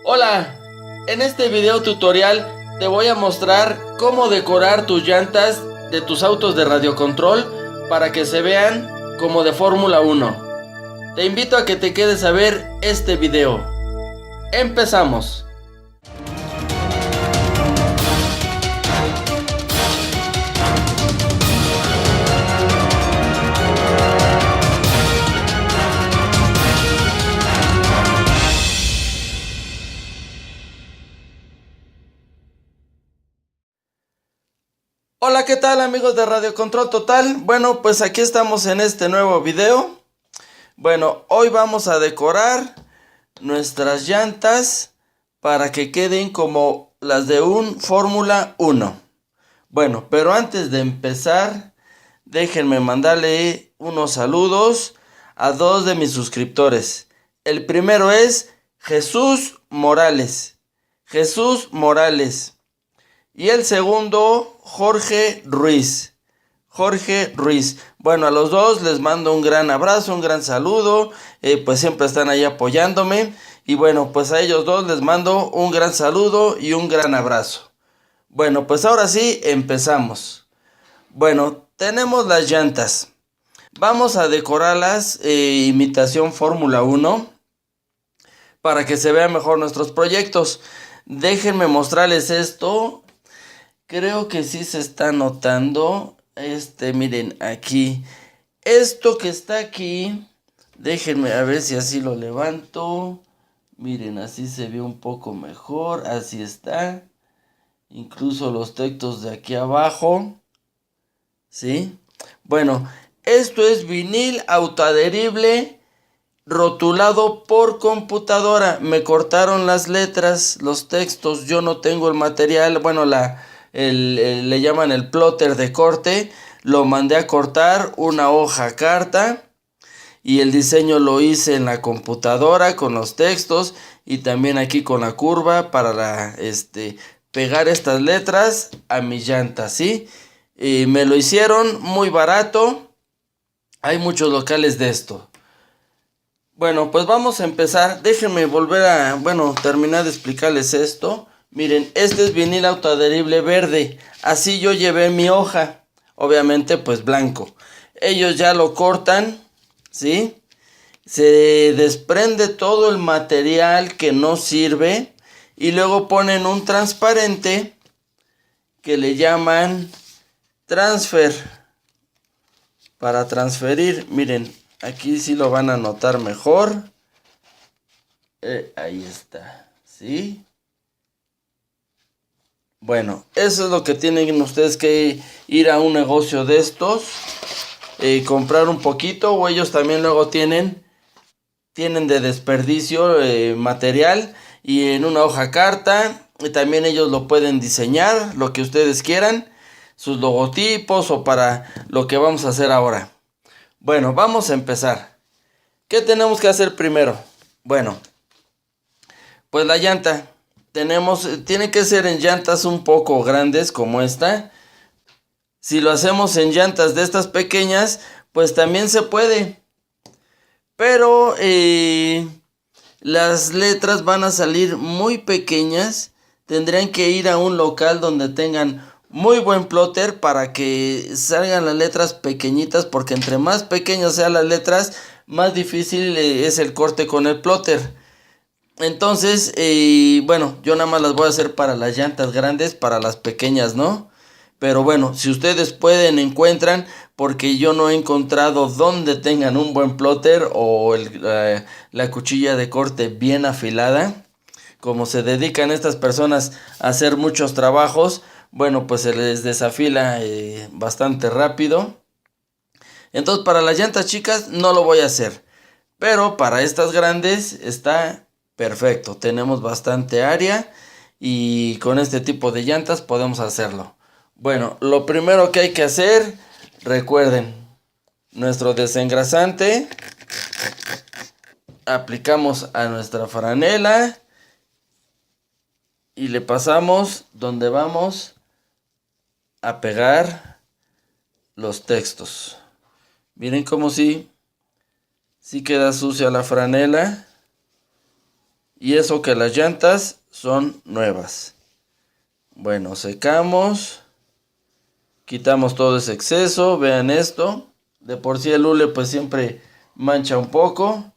Hola, en este video tutorial te voy a mostrar cómo decorar tus llantas de tus autos de radiocontrol para que se vean como de Fórmula 1. Te invito a que te quedes a ver este video. Empezamos. Hola, ¿qué tal amigos de Radio Control Total? Bueno, pues aquí estamos en este nuevo video. Bueno, hoy vamos a decorar nuestras llantas para que queden como las de un Fórmula 1. Bueno, pero antes de empezar, déjenme mandarle unos saludos a dos de mis suscriptores. El primero es Jesús Morales. Jesús Morales. Y el segundo, Jorge Ruiz. Jorge Ruiz. Bueno, a los dos les mando un gran abrazo, un gran saludo. Pues siempre están ahí apoyándome. Y bueno, pues a ellos dos les mando un gran saludo y un gran abrazo. Bueno, pues ahora sí, empezamos. Bueno, tenemos las llantas. Vamos a decorarlas imitación Fórmula 1 para que se vean mejor nuestros proyectos. Déjenme mostrarles esto. Creo que sí se está notando. Miren aquí. Esto que está aquí. Déjenme a ver si así lo levanto. Miren, así se ve un poco mejor. Así está. Incluso los textos de aquí abajo. ¿Sí? Bueno, esto es vinil autoadherible rotulado por computadora. Me cortaron las letras, los textos. Yo no tengo el material. Bueno, le llaman el plotter de corte. Lo mandé a cortar, una hoja carta, y el diseño lo hice en la computadora con los textos y también aquí con la curva para pegar estas letras a mis llantas, ¿sí? Y me lo hicieron muy barato. Hay muchos locales de esto. Bueno, pues vamos a empezar. Déjenme volver a, terminar de explicarles esto. Miren, este es vinil autoadherible verde. Así yo llevé mi hoja. Obviamente, pues blanco. Ellos ya lo cortan, ¿sí? Se desprende todo el material que no sirve. Y luego ponen un transparente que le llaman transfer. Para transferir, miren, aquí sí lo van a notar mejor. Ahí está, ¿sí? Bueno, eso es lo que tienen ustedes que ir a un negocio de estos. Comprar un poquito, o ellos también luego tienen de desperdicio material. Y en una hoja carta, y también ellos lo pueden diseñar, lo que ustedes quieran. Sus logotipos o para lo que vamos a hacer ahora. Bueno, vamos a empezar. ¿Qué tenemos que hacer primero? Bueno, pues la llanta. Tiene que ser en llantas un poco grandes como esta. Si lo hacemos en llantas de estas pequeñas, pues también se puede. Pero las letras van a salir muy pequeñas. Tendrían que ir a un local donde tengan muy buen plotter para que salgan las letras pequeñitas, porque entre más pequeñas sean las letras, más difícil es el corte con el plotter. Entonces, yo nada más las voy a hacer para las llantas grandes, para las pequeñas, ¿no? Pero bueno, si ustedes pueden, encuentran, porque yo no he encontrado donde tengan un buen plotter o la cuchilla de corte bien afilada. Como se dedican estas personas a hacer muchos trabajos, bueno, pues se les desafila bastante rápido. Entonces, para las llantas chicas no lo voy a hacer. Pero para estas grandes está perfecto. Tenemos bastante área y con este tipo de llantas podemos hacerlo. Bueno, lo primero que hay que hacer, recuerden, nuestro desengrasante. Aplicamos a nuestra franela y le pasamos donde vamos a pegar los textos. Miren como si queda sucia la franela. Y eso que las llantas son nuevas. Bueno, secamos. Quitamos todo ese exceso. Vean esto. De por sí el hule pues siempre mancha un poco.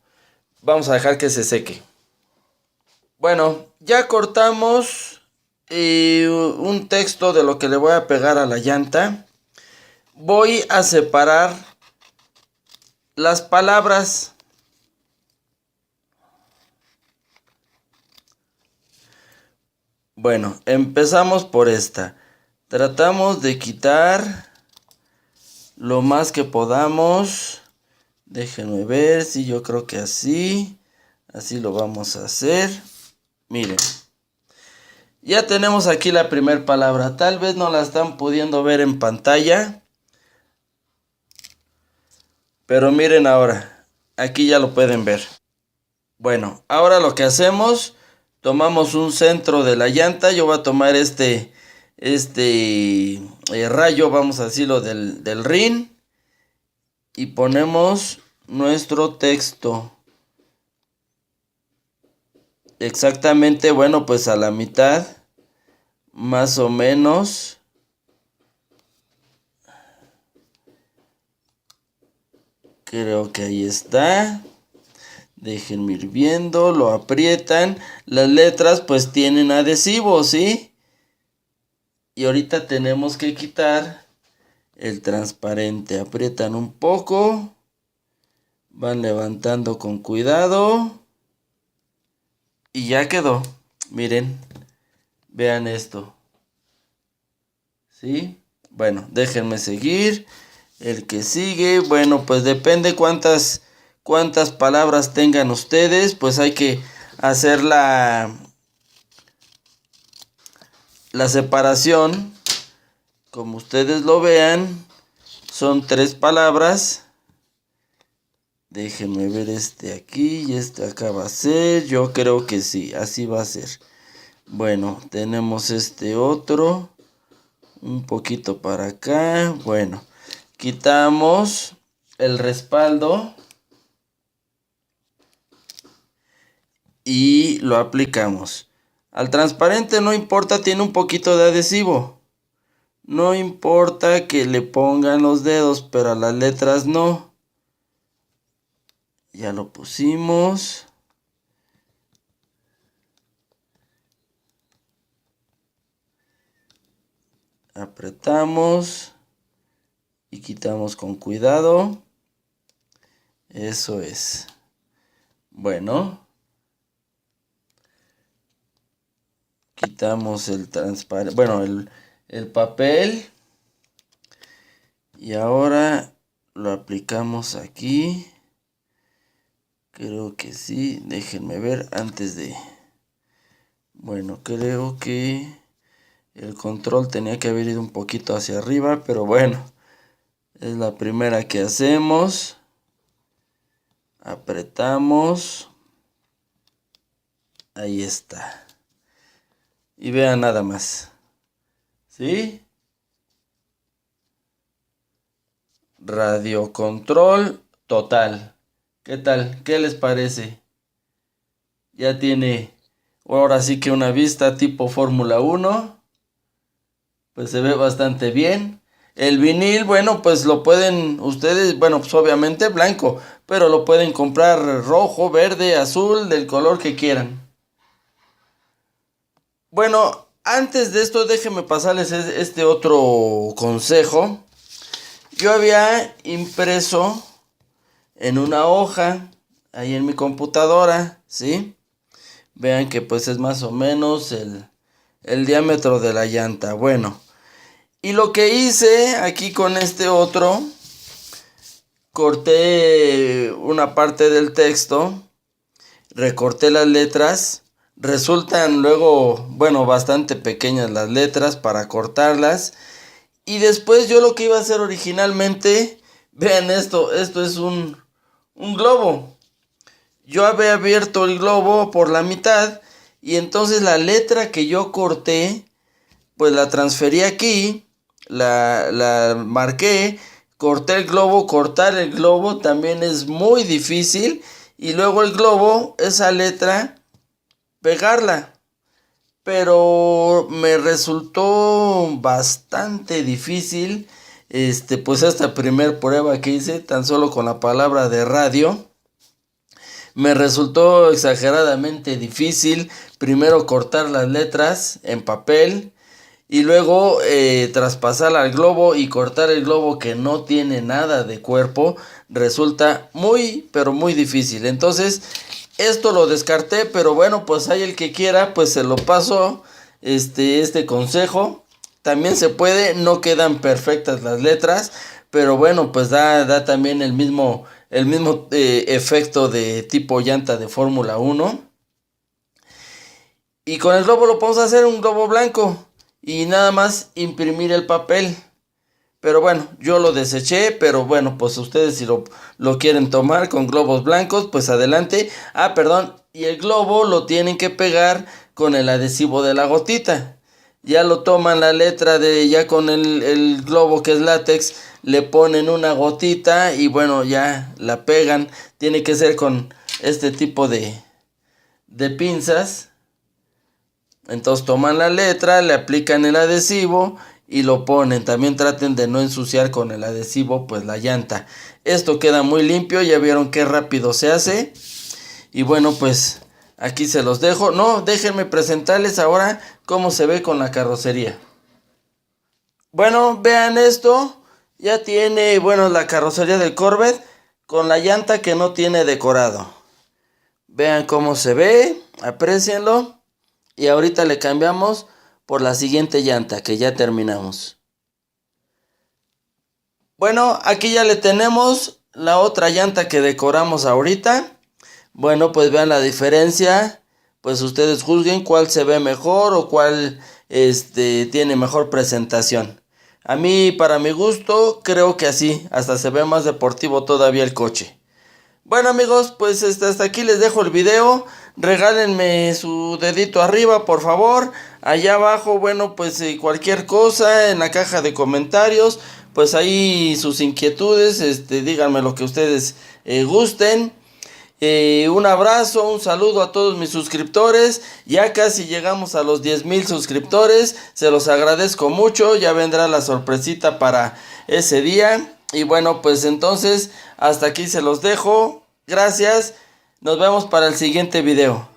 Vamos a dejar que se seque. Bueno, ya cortamos un texto de lo que le voy a pegar a la llanta. Voy a separar las palabras. Bueno, empezamos por esta. Tratamos de quitar lo más que podamos. Déjenme ver si yo creo que así. Así lo vamos a hacer. Miren. Ya tenemos aquí la primera palabra. Tal vez no la están pudiendo ver en pantalla. Pero miren ahora. Aquí ya lo pueden ver. Bueno, ahora lo que hacemos. Tomamos un centro de la llanta. Yo voy a tomar este rayo, vamos a decirlo, del rin. Y ponemos nuestro texto. Exactamente, bueno, pues a la mitad. Más o menos. Creo que ahí está. Déjenme ir viendo, lo aprietan. Las letras pues tienen adhesivo, ¿sí? Y ahorita tenemos que quitar el transparente. Aprietan un poco. Van levantando con cuidado. Y ya quedó. Miren. Vean esto. ¿Sí? Bueno, déjenme seguir. El que sigue, bueno, pues depende cuántas palabras tengan ustedes. Pues hay que hacer la separación. Como ustedes lo vean, son 3 palabras. Déjenme ver este aquí y este acá va a ser. Yo creo que sí, así va a ser. Bueno, tenemos este otro. Un poquito para acá. Bueno, quitamos el respaldo. Y lo aplicamos. Al transparente no importa, tiene un poquito de adhesivo. No importa que le pongan los dedos, pero a las letras no. Ya lo pusimos. Apretamos. Y quitamos con cuidado. Eso es. Bueno. Quitamos el transparente. Bueno, el papel. Y ahora lo aplicamos aquí. Creo que sí. Déjenme ver antes de... Bueno, creo que el control tenía que haber ido un poquito hacia arriba. Pero bueno, es la primera que hacemos. Apretamos. Ahí está. Y vean nada más. ¿Sí? Radiocontrol total. ¿Qué tal? ¿Qué les parece? Ya tiene ahora sí que una vista tipo Fórmula 1. Pues se ve bastante bien. El vinil, bueno, pues lo pueden ustedes, bueno, pues obviamente blanco, pero lo pueden comprar rojo, verde, azul, del color que quieran. Bueno, antes de esto déjenme pasarles este otro consejo. Yo había impreso en una hoja, ahí en mi computadora, ¿sí? Vean que pues es más o menos el diámetro de la llanta. Bueno, y lo que hice aquí con este otro, corté una parte del texto, recorté las letras. Resultan luego, bueno, bastante pequeñas las letras para cortarlas. Y después yo lo que iba a hacer originalmente, vean esto es un globo. Yo había abierto el globo por la mitad y entonces la letra que yo corté, pues la transferí aquí, la marqué, corté el globo. Cortar el globo también es muy difícil y luego el globo, esa letra, pegarla. Pero me resultó bastante difícil, pues esta primer prueba que hice, tan solo con la palabra de radio, me resultó exageradamente difícil. Primero cortar las letras en papel y luego traspasarla al globo y cortar el globo que no tiene nada de cuerpo. Resulta muy, pero muy difícil. Entonces, esto lo descarté, pero bueno, pues hay el que quiera, pues se lo paso, este consejo. También se puede, no quedan perfectas las letras, pero bueno, pues da también el mismo efecto de tipo llanta de Fórmula 1. Y con el globo lo podemos hacer un globo blanco y nada más imprimir el papel. Pero bueno, yo lo deseché, pero bueno, pues ustedes si lo quieren tomar con globos blancos, pues adelante. Ah, perdón, y el globo lo tienen que pegar con el adhesivo de la gotita. Ya lo toman la letra ya con el globo que es látex, le ponen una gotita y bueno, ya la pegan. Tiene que ser con este tipo de pinzas. Entonces toman la letra, le aplican el adhesivo y lo ponen. También traten de no ensuciar con el adhesivo pues la llanta. Esto queda muy limpio, ya vieron qué rápido se hace. Y bueno, pues aquí se los dejo. No, déjenme presentarles ahora cómo se ve con la carrocería. Bueno, vean esto. Ya tiene, bueno, la carrocería del Corvette con la llanta que no tiene decorado. Vean cómo se ve, aprécienlo. Y ahorita le cambiamos por la siguiente llanta que ya terminamos. Bueno, aquí ya le tenemos la otra llanta que decoramos ahorita. Bueno, pues vean la diferencia. Pues ustedes juzguen cuál se ve mejor o cuál tiene mejor presentación. A mí, para mi gusto, creo que así. Hasta se ve más deportivo todavía el coche. Bueno amigos, pues hasta aquí les dejo el video. Regálenme su dedito arriba, por favor. Allá abajo, bueno, pues cualquier cosa en la caja de comentarios. Pues ahí sus inquietudes, díganme lo que ustedes gusten. Un abrazo, un saludo a todos mis suscriptores. Ya casi llegamos a los 10,000 suscriptores. Se los agradezco mucho. Ya vendrá la sorpresita para ese día. Y bueno, pues entonces hasta aquí se los dejo. Gracias. Nos vemos para el siguiente video.